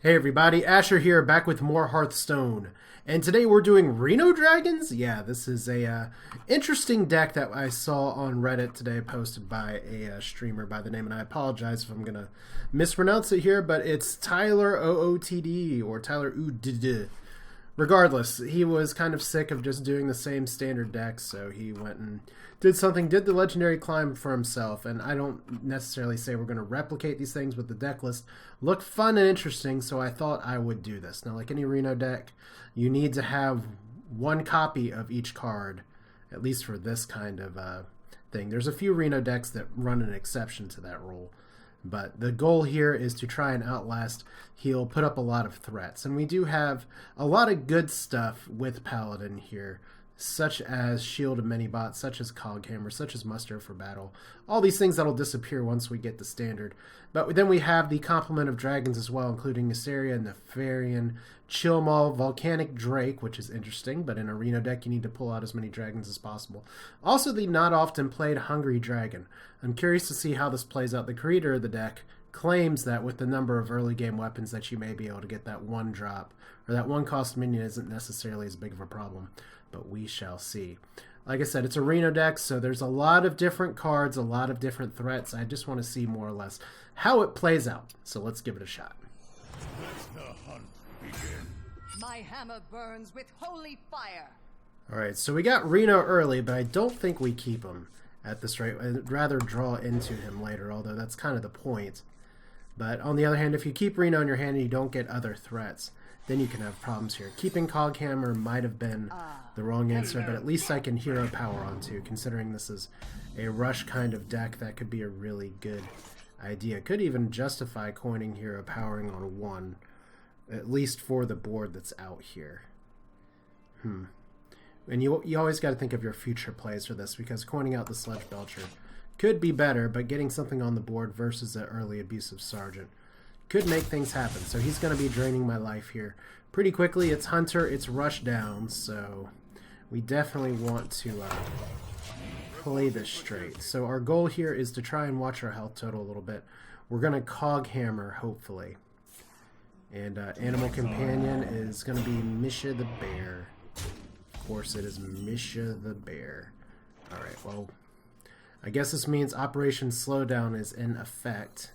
Hey everybody, Asher here, back with more Hearthstone. And today we're doing Reno Dragons? Yeah, this is a interesting deck that I saw on Reddit today, posted by a streamer by the name, and I apologize if I'm going to mispronounce it here, but it's Tylerootd, or Tylerootd. Regardless, he was kind of sick of just doing the same standard deck, so he went and did the legendary climb for himself. And I don't necessarily say we're going to replicate these things, but the deck list looked fun and interesting, so I thought I would do this. Now, like any Reno deck, you need to have one copy of each card, at least for this kind of thing. There's a few Reno decks that run an exception to that rule. But the goal here is to try and outlast. He'll put up a lot of threats. And we do have a lot of good stuff with Paladin here, such as Shield of Many Bots, such as Coghammer, such as Muster for Battle. All these things that'll disappear once we get the standard. But then we have the complement of dragons as well, including Asteria, Nefarian, Chillmaw, Volcanic Drake, which is interesting, but in a Reno deck you need to pull out as many dragons as possible. Also the not often played Hungry Dragon. I'm curious to see how this plays out. The creator of the deck claims that with the number of early game weapons that you may be able to get that one drop, or that one cost minion isn't necessarily as big of a problem, but we shall see. Like I said, it's a Reno deck, so there's a lot of different cards, a lot of different threats. I just want to see more or less how it plays out. So let's give it a shot. Let the hunt begin. My hammer burns with holy fire. Alright, so we got Reno early, but I don't think we keep him at this rate. I'd rather draw into him later, although that's kind of the point. But on the other hand, if you keep Reno in your hand and you don't get other threats, then you can have problems here. Keeping Coghammer might have been the wrong answer, but at least I can hero power onto, considering this is a rush kind of deck. That could be a really good idea. Could even justify coining hero powering on one, at least for the board that's out here. And you always got to think of your future plays for this, because coining out the Sledge Belcher could be better, but getting something on the board versus an early Abusive Sergeant could make things happen. So he's going to be draining my life here pretty quickly. It's Hunter, it's Rush Down, so we definitely want to play this straight. So our goal here is to try and watch our health total a little bit. We're going to Coghammer, hopefully. And Animal Companion is going to be Misha the Bear. Of course it is Misha the Bear. Alright, well, I guess this means Operation Slowdown is in effect.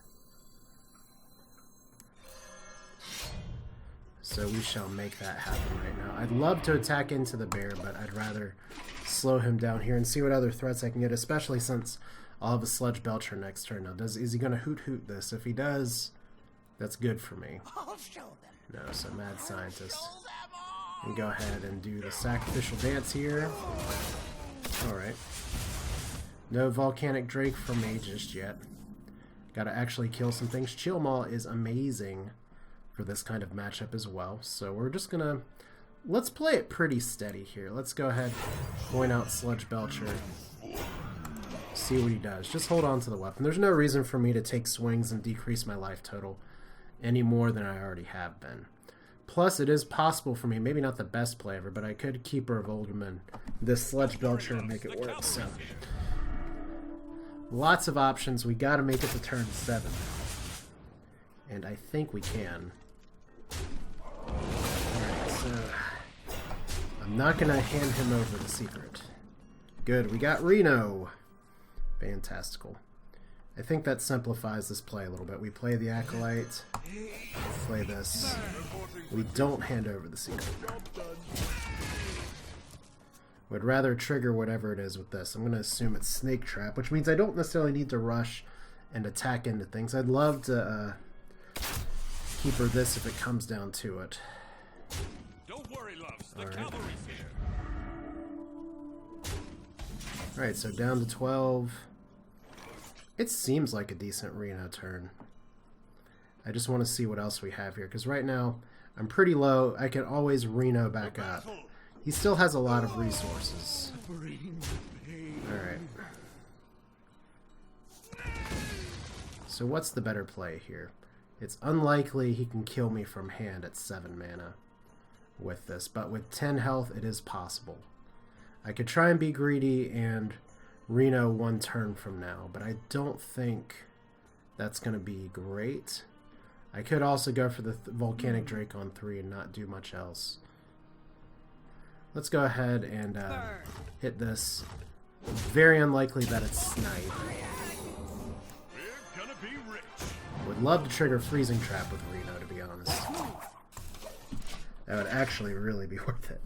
So we shall make that happen right now. I'd love to attack into the bear, but I'd rather slow him down here and see what other threats I can get, especially since I'll have a Sludge Belcher next turn. Now, is he going to hoot this? If he does, that's good for me. I'll show them. No, so Mad Scientist. And go ahead and do the Sacrificial Dance here. Alright. No Volcanic Drake for me just yet. Gotta actually kill some things. Chillmaw is amazing for this kind of matchup as well. So we're just gonna... let's play it pretty steady here. Let's go ahead, point out Sludge Belcher. See what he does. Just hold on to the weapon. There's no reason for me to take swings and decrease my life total any more than I already have been. Plus, it is possible for me, maybe not the best play ever, but I could Keeper of Alderman this Sludge Belcher and make it work. So, lots of options. We gotta make it to turn 7. And I think we can. Alright, so I'm not gonna hand him over the secret. Good, we got Reno. Fantastical. I think that simplifies this play a little bit. We play the Acolyte, play this. We don't hand over the secret. Would rather trigger whatever it is with this. I'm going to assume it's Snake Trap, which means I don't necessarily need to rush and attack into things. I'd love to keep her this if it comes down to it. Don't worry, loves. The Alright. cavalry's here. Alright, so down to 12. It seems like a decent Reno turn. I just want to see what else we have here, because right now I'm pretty low. I can always Reno back up. He still has a lot of resources. Alright. So what's the better play here? It's unlikely he can kill me from hand at 7 mana with this, but with 10 health it is possible. I could try and be greedy and Reno one turn from now, but I don't think that's going to be great. I could also go for the Volcanic Drake on 3 and not do much else. Let's go ahead and hit this. Very unlikely that it's Snipe. We're gonna be rich. Would love to trigger Freezing Trap with Reno, to be honest. That would actually really be worth it.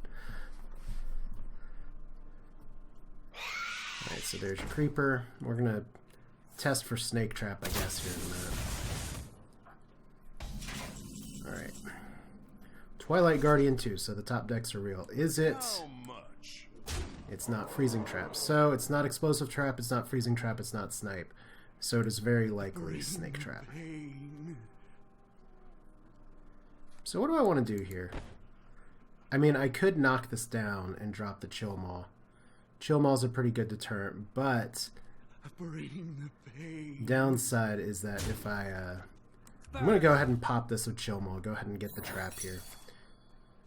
Alright, so there's your Creeper. We're going to test for Snake Trap, I guess, here in a minute. Alright. Twilight Guardian 2, so the top decks are real. Is it? How much? It's not Freezing Trap. So it's not Explosive Trap, it's not Freezing Trap, it's not Snipe. So it is very likely Snake Trap. So what do I want to do here? I mean, I could knock this down and drop the Chill Maw. Chill Maw is a pretty good deterrent, but downside is that if I'm going to go ahead and pop this with Chill Maw. Go ahead and get the trap here.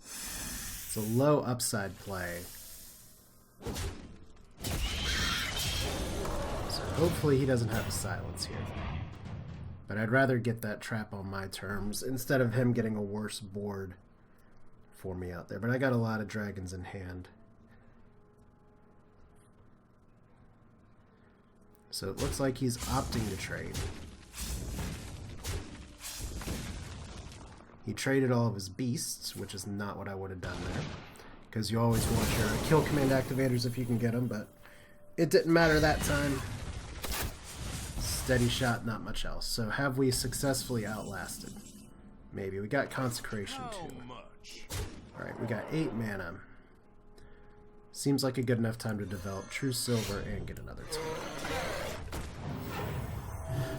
It's a low upside play. So hopefully he doesn't have a silence here. But I'd rather get that trap on my terms instead of him getting a worse board for me out there. But I got a lot of dragons in hand. So it looks like he's opting to trade. He traded all of his beasts, which is not what I would have done there. Because you always want your kill command activators if you can get them, but it didn't matter that time. Steady shot, not much else. So have we successfully outlasted? Maybe. We got Consecration too. Alright, we got 8 mana. Seems like a good enough time to develop True Silver and get another 2.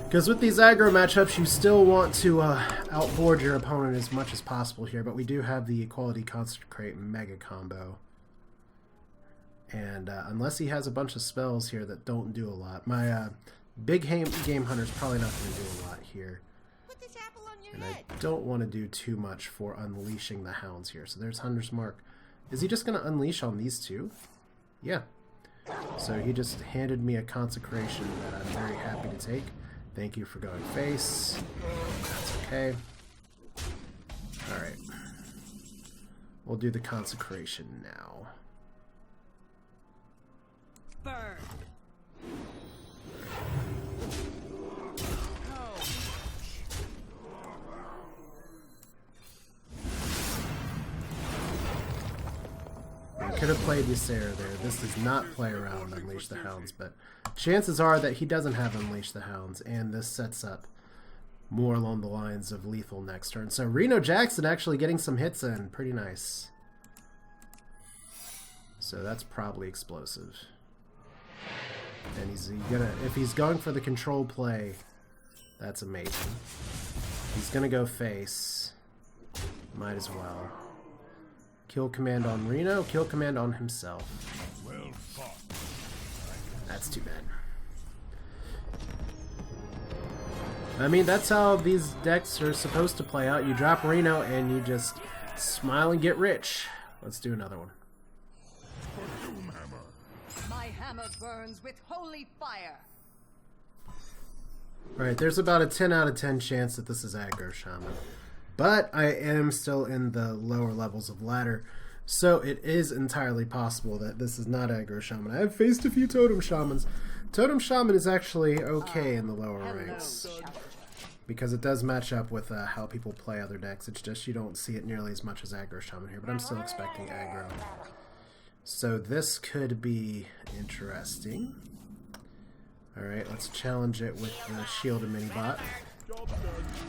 Because with these aggro matchups, you still want to outboard your opponent as much as possible here, but we do have the Equality Consecrate mega combo. And unless he has a bunch of spells here that don't do a lot, my big game hunter's probably not going to do a lot here. Put this apple on your And head. I don't want to do too much for unleashing the hounds here. So there's Hunter's Mark. Is he just going to unleash on these two? Yeah. So he just handed me a consecration that I'm very happy to take. Thank you for going face. That's okay. Alright. We'll do the consecration now. Burn. I could have played Ysera there. This does not play around Unleash the Hounds, but chances are that he doesn't have Unleash the Hounds, and this sets up more along the lines of lethal next turn. So Reno Jackson actually getting some hits in. Pretty nice. So that's probably explosive. And he's gonna, if he's going for the control play, that's amazing. He's gonna go face. Might as well. Kill command on Reno, kill command on himself. Well fought. That's too bad. I mean, that's how these decks are supposed to play out. You drop Reno and you just smile and get rich. Let's do another one. My hammer burns with holy fire. Alright, there's about a 10 out of 10 chance that this is aggro Shaman. But I am still in the lower levels of ladder, so it is entirely possible that this is not aggro Shaman. I have faced a few Totem Shamans. Totem Shaman is actually okay in the lower ranks, because it does match up with how people play other decks. It's just you don't see it nearly as much as aggro Shaman here, but I'm still expecting aggro. So this could be interesting. Alright, let's challenge it with the Shielded Minibot.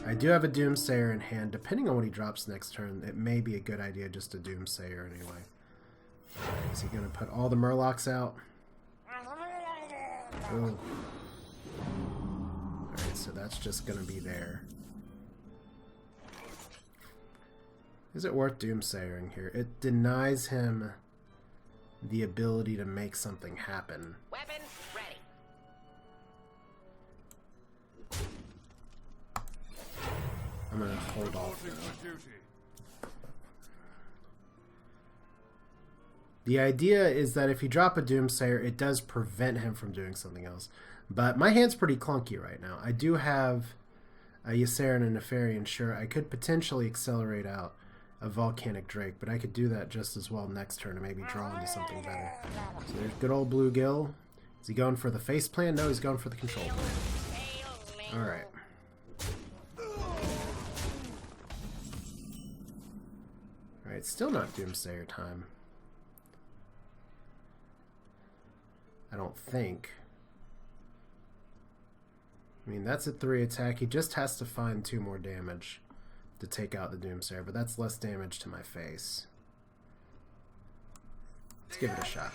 I do have a Doomsayer in hand. Depending on what he drops next turn, it may be a good idea just to Doomsayer anyway. Is he going to put all the Murlocs out? Ooh. Alright, so that's just going to be there. Is it worth Doomsayering here? It denies him the ability to make something happen. Weapons ready. I'm going to hold off though. The idea is that if you drop a Doomsayer, it does prevent him from doing something else. But my hand's pretty clunky right now. I do have a Ysera and a Nefarian, sure, I could potentially accelerate out a Volcanic Drake, but I could do that just as well next turn and maybe draw into something better. So there's good old Bluegill. Is he going for the face plan? No, he's going for the control plan. Alright. Alright, still not Doomsayer time. I don't think. I mean, that's a 3 attack. He just has to find 2 more damage to take out the Doomsayer, but that's less damage to my face. Let's give it a shot.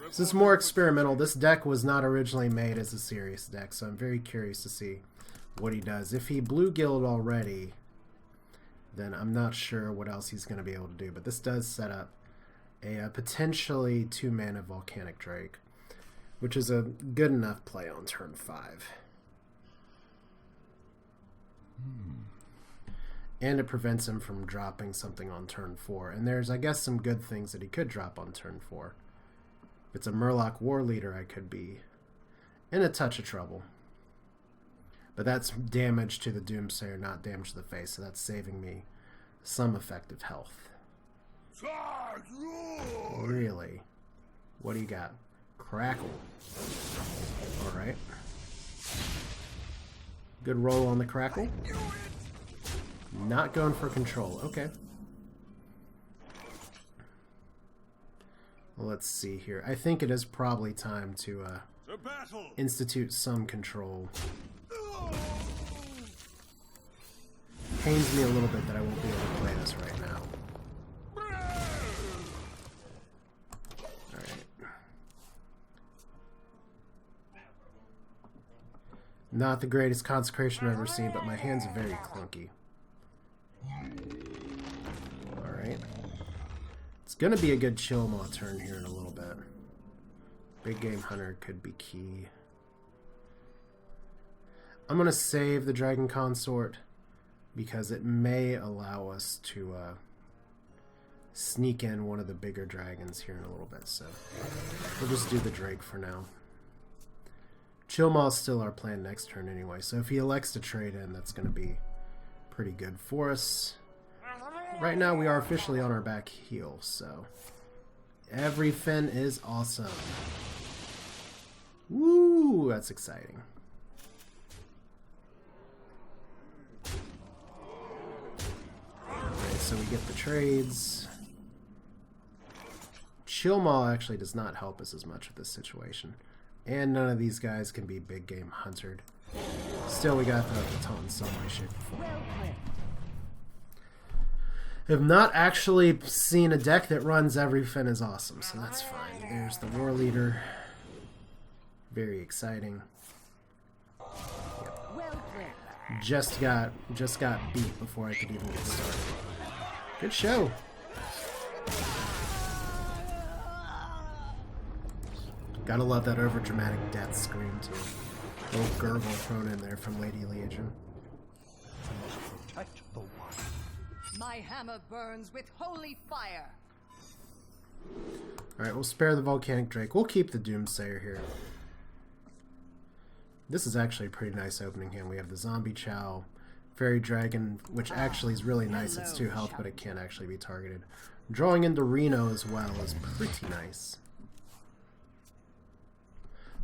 This is more experimental. This deck was not originally made as a serious deck, so I'm very curious to see what he does. If he Bluegilled already, then I'm not sure what else he's going to be able to do, but this does set up a potentially 2-mana Volcanic Drake, which is a good enough play on turn 5. And it prevents him from dropping something on turn 4. And there's, I guess, some good things that he could drop on turn 4. If it's a Murloc War Leader, I could be in a touch of trouble. But that's damage to the Doomsayer, not damage to the face, so that's saving me some effective health. Really? What do you got? Crackle. Alright. Good roll on the Crackle. Not going for control. Okay. Well, let's see here. I think it is probably time to institute some control. Pains me a little bit that I won't be able to play this right now. Not the greatest consecration I've ever seen, but my hands are very clunky. Alright. It's going to be a good Chill Maw turn here in a little bit. Big Game Hunter could be key. I'm going to save the Dragon Consort because it may allow us to sneak in one of the bigger dragons here in a little bit. So we'll just do the Drake for now. Chill Maw is still our plan next turn anyway, so if he elects to trade in, that's going to be pretty good for us. Right now we are officially on our back heel, so every fin is awesome. Woo, that's exciting. Alright, so we get the trades. Chill Maw actually does not help us as much with this situation. And none of these guys can be big game huntered. Still, we got the taunt in some way, shape, or form. Have not actually seen a deck that runs every fin is awesome, so that's fine. There's the War Leader. Very exciting. Yep. Just got beat before I could even get started. Good show. Gotta love that overdramatic death scream too. Little gurgle thrown in there from Lady Legion. Protect the one. My hammer burns with holy fire. Alright, we'll spare the Volcanic Drake. We'll keep the Doomsayer here. This is actually a pretty nice opening hand. We have the Zombie Chow, Fairy Dragon, which actually is really nice. It's 2 health, but it can't actually be targeted. Drawing into Reno as well is pretty nice.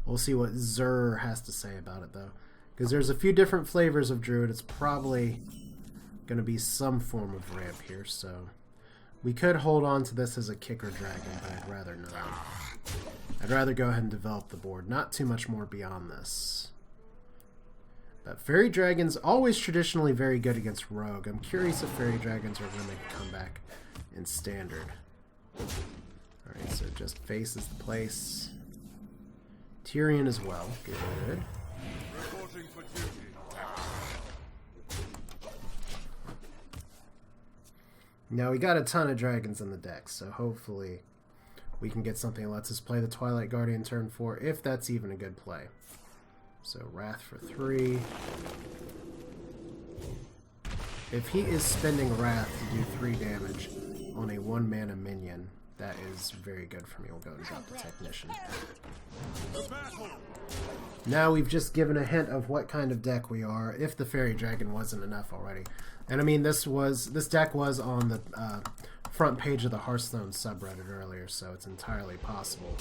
We'll see what Zur has to say about it, though. Because there's a few different flavors of Druid. It's probably going to be some form of ramp here, so we could hold on to this as a kicker dragon, but I'd rather not. I'd rather go ahead and develop the board. Not too much more beyond this. But Fairy Dragons, always traditionally very good against Rogue. I'm curious if Fairy Dragons are going to make a comeback in Standard. Alright, so it just faces the place. Tyrion as well. Good. Reporting for duty. Now we got a ton of dragons in the deck, so hopefully we can get something that lets us play the Twilight Guardian turn 4, if that's even a good play. So Wrath for 3. If he is spending Wrath to do 3 damage on a 1-mana minion, That is very good for me. We'll go and drop the Technician. Now we've just given a hint of what kind of deck we are, if the Fairy Dragon wasn't enough already. And I mean, this deck was on the front page of the Hearthstone subreddit earlier, so it's entirely possible.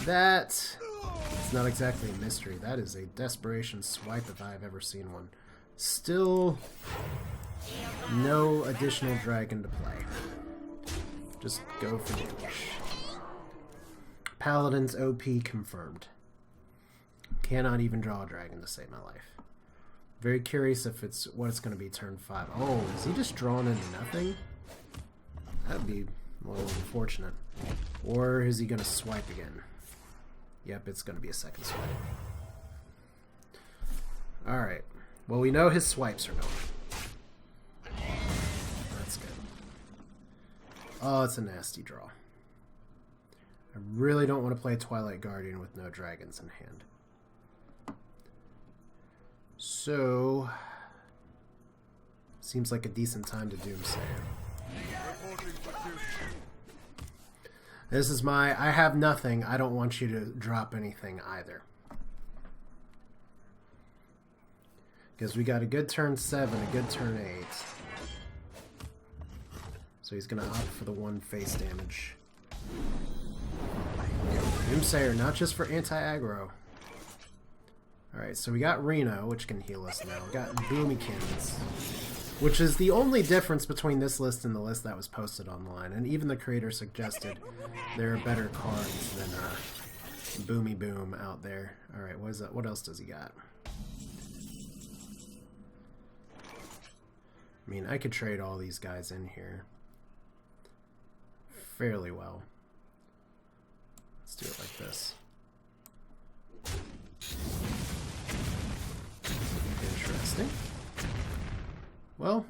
That it's not exactly a mystery. That is a desperation swipe if I've ever seen one. Still, no additional dragon to play. Just go for damage. Paladin's OP confirmed. Cannot even draw a dragon to save my life. Very curious if it's what it's going to be turn 5. Oh, is he just drawn into nothing? That'd be a little unfortunate. Or is he going to swipe again? Yep, it's going to be a second swipe. Alright. Well, we know his swipes are going. That's good. Oh, it's a nasty draw. I really don't want to play Twilight Guardian with no dragons in hand. So, seems like a decent time to Doomsayer. This is my, I have nothing, I don't want you to drop anything either. Because we got a good turn 7, a good turn 8. So he's going to opt for the 1 face damage. Doomsayer, not just for anti-aggro. Alright, so we got Reno, which can heal us now. We got Boomykins, which is the only difference between this list and the list that was posted online. And even the creator suggested there are better cards than Boomy Boom out there. Alright, what is that? What else does he got? I mean, I could trade all these guys in here fairly well. Let's do it like this. Interesting. Well,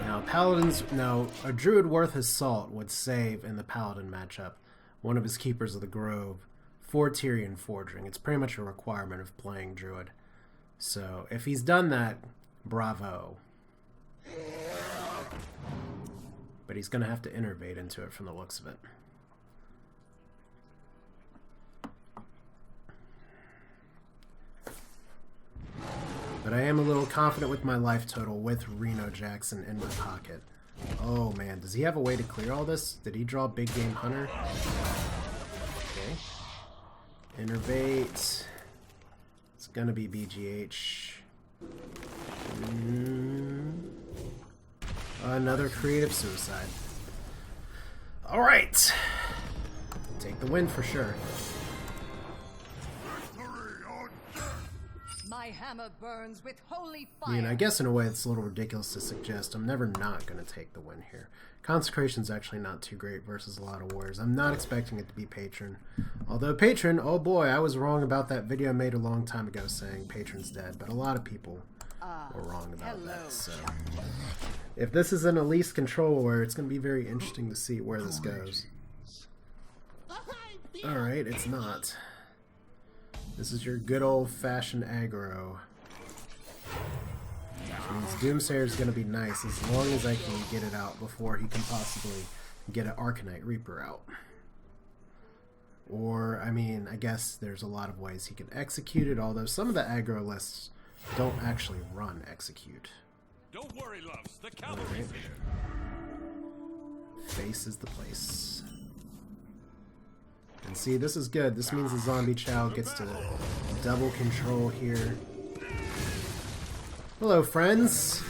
now a Druid worth his salt would save in the Paladin matchup one of his Keepers of the Grove for Tyrian Forging. It's pretty much a requirement of playing Druid. So if he's done that, bravo. But he's going to have to innervate into it from the looks of it. But I am a little confident with my life total with Reno Jackson in my pocket. Oh man, does he have a way to clear all this? Did he draw Big Game Hunter? Okay. Innervate. It's gonna be BGH. Another creative suicide. Alright. Take the win for sure. My hammer burns with holy fire. I mean, I guess in a way it's a little ridiculous to suggest. I'm never not going to take the win here. Consecration's actually not too great versus a lot of warriors. I'm not expecting it to be Patron. Although Patron, oh boy, I was wrong about that video I made a long time ago saying Patron's dead. But a lot of people were wrong about that. So if this is an Elise control warrior, it's going to be very interesting to see where this goes. Alright, it's not. This is your good old-fashioned aggro. Which means Doomsayer is going to be nice as long as I can get it out before he can possibly get an Arcanite Reaper out. Or, I mean, I guess there's a lot of ways he can execute it, although some of the aggro lists don't actually run execute. Don't worry, loves. The cavalry's here. Face is the place. And see, this is good. This means the zombie chow gets to double control here. Hello, friends.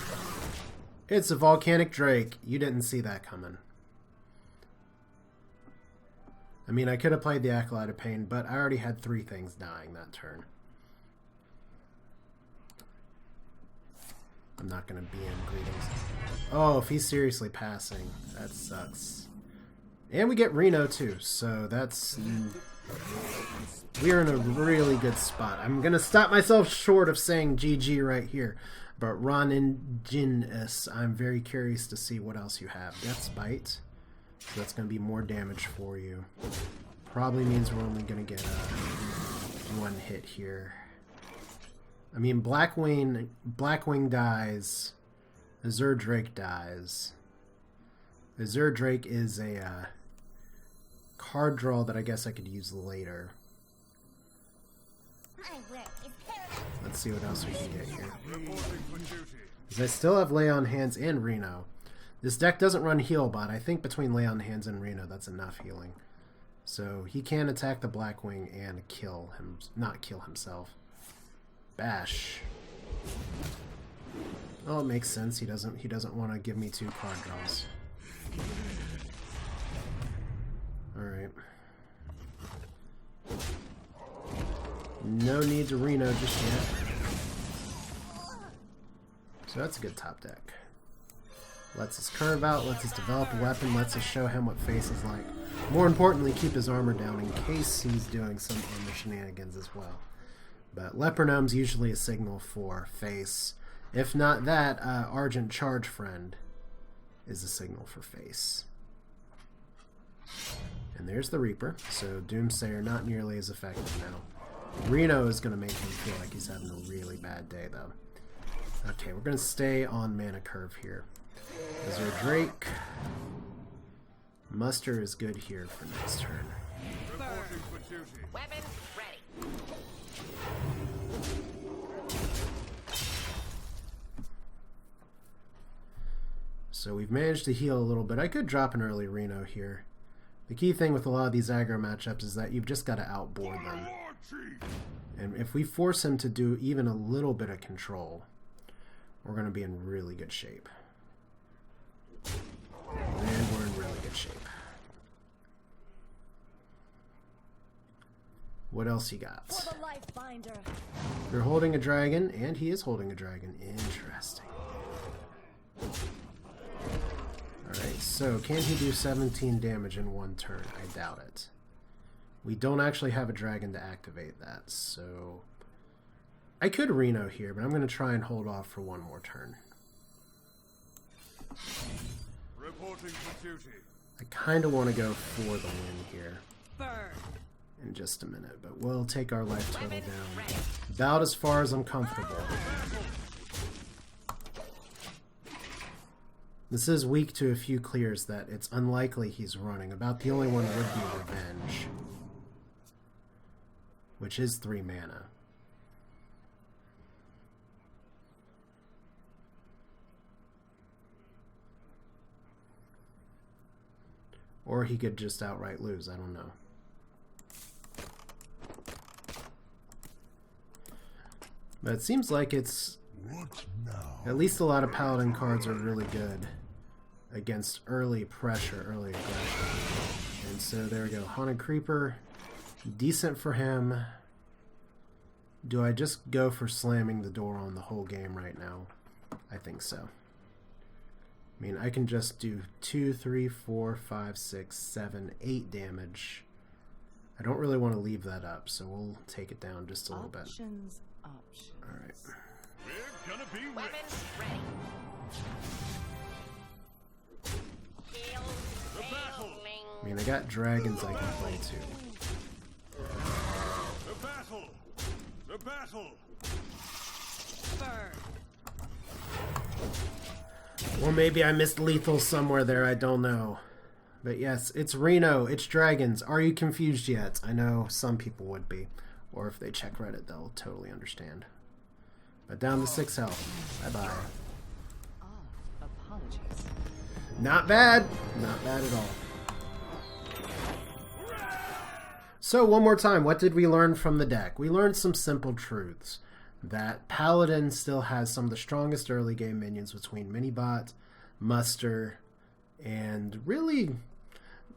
It's a volcanic drake. You didn't see that coming. I mean, I could have played the Acolyte of Pain, but I already had 3 things dying that turn. I'm not going to be in greetings. Oh, if he's seriously passing, that sucks. And we get Reno too, so that's... we're in a really good spot. I'm going to stop myself short of saying GG right here. But Ron and Jinus, I'm very curious to see what else you have. Death's Bite. So that's going to be more damage for you. Probably means we're only going to get 1 hit here. I mean, Blackwing dies Azure Drake dies. Azure Drake is a card draw that I guess I could use later. Let's see what else we can get here. 'Cause I still have Lay on Hands and Reno. This deck doesn't run heal, but I think between Lay on Hands and Reno, that's enough healing. So he can attack the Blackwing and kill him, not kill himself. Bash. Oh, it makes sense. He doesn't want to give me 2 card draws. All right. No need to Reno just yet. So that's a good top deck. Lets us curve out, lets us develop a weapon, lets us show him what face is like. More importantly, keep his armor down in case he's doing some armor shenanigans as well. But Lepergnome's usually a signal for face. If not that, Argent Charge Friend is a signal for face. And there's the Reaper, so Doomsayer not nearly as effective now. Reno is going to make him feel like he's having a really bad day, though. Okay, we're going to stay on mana curve here. Azure Drake. Muster is good here for next turn. Weapons ready. So we've managed to heal a little bit. I could drop an early Reno here. The key thing with a lot of these aggro matchups is that you've just got to outboard them. And if we force him to do even a little bit of control, we're going to be in really good shape. And we're in really good shape. What else you got? For the life binder. You're holding a dragon, and he is holding a dragon. Interesting. Alright, so can he do 17 damage in 1 turn? I doubt it. We don't actually have a dragon to activate that, so I could Reno here, but I'm going to try and hold off for 1 more turn. Reporting for duty. I kind of want to go for the win here Burn. in just a minute, but we'll take our life total down about as far as I'm comfortable. This is weak to a few clears that it's unlikely he's running. About the only one would be Revenge, which is 3 mana. Or he could just outright lose, I don't know. But it seems like it's... At least a lot of Paladin cards are really good against early pressure, early aggression. And so there we go. Haunted Creeper, decent for him. Do I just go for slamming the door on the whole game right now? I think so. I mean, I can just do 2, 3, 4, 5, 6, 7, 8 damage. I don't really want to leave that up, so we'll take it down just a little bit. Options. Alright. We're gonna be Weapons ready. Heal, The battle. I mean, I got dragons I can play too. The battle. The battle. Burn. Or maybe I missed lethal somewhere there, I don't know. But yes, it's Reno, it's dragons. Are you confused yet? I know some people would be. Or if they check Reddit, they'll totally understand. But down to 6 health. Bye-bye. Apologies. Not bad. Not bad at all. So, one more time, what did we learn from the deck? We learned some simple truths. That Paladin still has some of the strongest early game minions between Minibot, Muster, and really,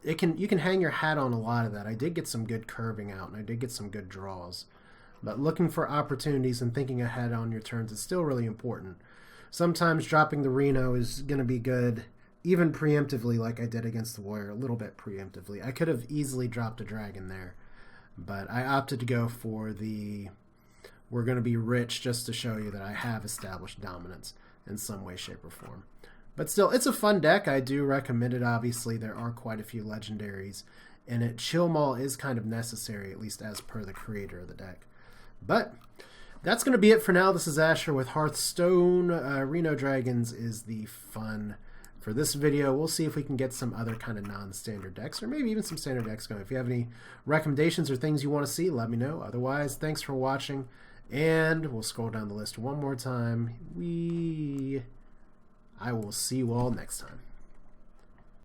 you can hang your hat on a lot of that. I did get some good curving out, and I did get some good draws. But looking for opportunities and thinking ahead on your turns is still really important. Sometimes dropping the Reno is going to be good, even preemptively like I did against the Warrior, a little bit preemptively. I could have easily dropped a dragon there, but I opted to go for the... We're going to be rich just to show you that I have established dominance in some way, shape, or form. But still, it's a fun deck. I do recommend it. Obviously, there are quite a few legendaries in it. Chill Maul is kind of necessary, at least as per the creator of the deck. But that's going to be it for now. This is Asher with Hearthstone. Reno Dragons is the fun for this video. We'll see if we can get some other kind of non-standard decks, or maybe even some standard decks going. If you have any recommendations or things you want to see, let me know. Otherwise, thanks for watching, and we'll scroll down the list one more time. I will see you all next time.